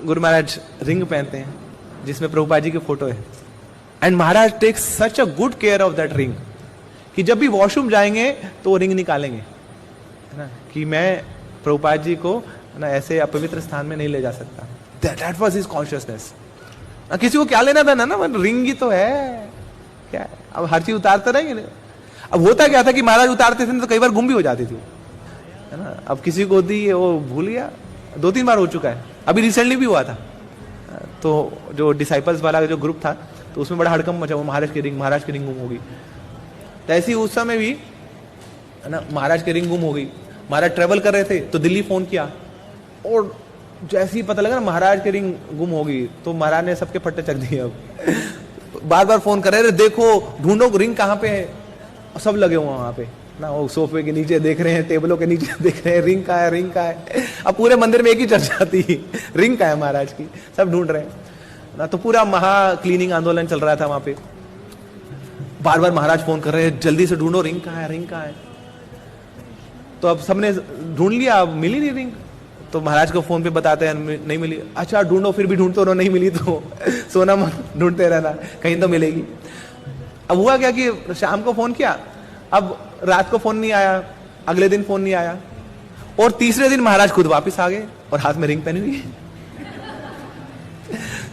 Guru Maharaj ring पहनते हैं जिसमें प्रभुपाद जी की फोटो है, and Maharaj takes such a good care of that ring कि जब भी वॉशरूम जाएंगे तो वो रिंग निकालेंगे, है ना, कि मैं प्रभुपाद जी को ना ऐसे अपवित्र स्थान में नहीं ले जा सकता। That was his consciousness. किसी को क्या लेना था ना, रिंग ही तो है, क्या है, अब हर चीज उतारते रहेंगे। अब होता क्या था कि महाराज उतारते थे तो कई बार गुम भी हो जाती थी, है ना। अब किसी को दी वो भूल गया, 2-3 बार हो चुका है, अभी रिसेंटली भी हुआ था। तो जो डिसाइपल्स वाला जो ग्रुप था तो उसमें बड़ा हड़कंप मचा, वो महाराज की रिंग गुम होगी। तो ऐसी उस समय भी, है ना, महाराज की रिंग गुम हो गई। महाराज ट्रेवल कर रहे थे तो दिल्ली फोन किया, और जैसे ही पता लगा ना महाराज की रिंग गुम होगी तो महाराज ने सबके फट्टे चक दिए। अब बार बार फोन कर रहे, देखो ढूंढो रिंग कहाँ पे है, सब लगे हुए वहां पे ना, वो सोफे के नीचे देख रहे हैं, टेबलों के नीचे देख रहे हैं, रिंग कहाँ है, रिंग कहाँ है। अब पूरे मंदिर में एक ही चर्चा थी, रिंग कहाँ है महाराज की, सब ढूंढ रहे हैं ना। तो पूरा महा क्लीनिंग आंदोलन चल रहा था वहां पे। बार बार महाराज फोन कर रहे हैं, जल्दी से ढूंढो रिंग कहाँ है, रिंग कहाँ है। तो अब सबने ढूंढ लिया, अब मिली नहीं रिंग। तो महाराज को फोन पे बताते हैं नहीं मिली। अच्छा ढूंढो, फिर भी ढूंढते रहो, नहीं मिली तो सोना मत ढूंढते रहना, कहीं तो मिलेगी। अब हुआ क्या कि शाम को फोन किया, अब रात को फोन नहीं आया, अगले दिन फोन नहीं आया, और तीसरे दिन महाराज खुद वापस आ गए और हाथ में रिंग पहनी हुई है।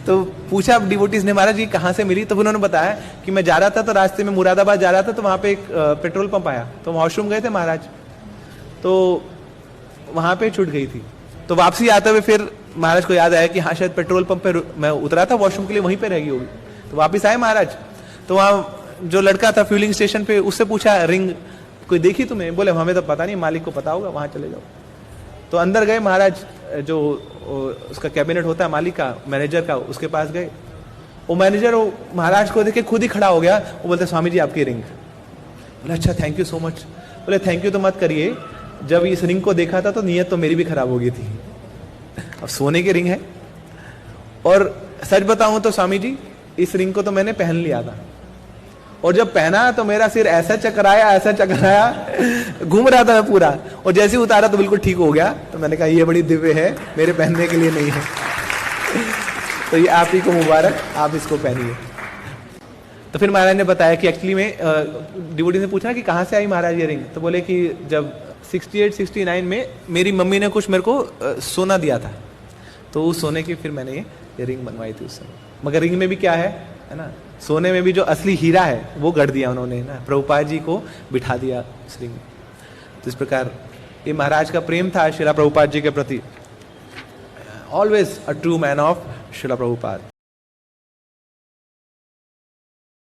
तो पूछा डिवोटीज ने, महाराज ये कहाँ से मिली? तो उन्होंने बताया कि मैं जा रहा था, तो रास्ते में मुरादाबाद जा रहा था, तो वहां पे एक पेट्रोल पंप आया, तो वॉशरूम गए थे महाराज, तो वहां पे छूट गई थी। तो वापसी आते हुए फिर महाराज को याद आया कि हाँ शायद पेट्रोल पंप पे मैं उतरा था वॉशरूम के लिए, वहीं पे रह गई होगी। तो वापस आए महाराज, तो वहां जो लड़का था फ्यूलिंग स्टेशन पे, उससे पूछा रिंग कोई देखी तुम्हें? बोले हमें तो पता नहीं, मालिक को पता होगा, वहां चले जाओ। तो अंदर गए महाराज, जो उसका कैबिनेट होता है मालिक का, मैनेजर का, उसके पास गए। वो मैनेजर वो महाराज को देखे खुद ही खड़ा हो गया, वो बोलते स्वामी जी आपकी रिंग। बोले अच्छा थैंक यू सो मच। बोले थैंक यू तो मत करिए, जब इस रिंग को देखा था तो नीयत तो मेरी भी खराब हो गई थी। अब सोने की रिंग है, और सच बताऊं तो स्वामी जी इस रिंग को तो मैंने पहन लिया था, और जब पहना तो मेरा सिर ऐसा चकराया, घूम रहा था मैं पूरा, और जैसे ही उतारा तो बिल्कुल ठीक हो गया। तो मैंने कहा ये बड़ी दिव्य है, मेरे पहनने के लिए नहीं है। तो ये आप ही को मुबारक, आप इसको पहनिए। तो फिर महाराज ने बताया कि एक्चुअली में डिवोटी ने पूछा कि कहाँ से आई महाराज ये रिंग? तो बोले कि जब 68-69 में मेरी मम्मी ने कुछ मेरे को सोना दिया था, तो उस सोने की फिर मैंने ये रिंग बनवाई थी उस समय। मगर रिंग में भी क्या है ना, सोने में भी जो असली हीरा है वो गढ़ दिया उन्होंने ना, प्रभुपाद जी को बिठा दिया उस रिंग में। तो इस प्रकार ये महाराज का प्रेम था श्रीला प्रभुपाद जी के प्रति। Always a true man of Srila Prabhupada.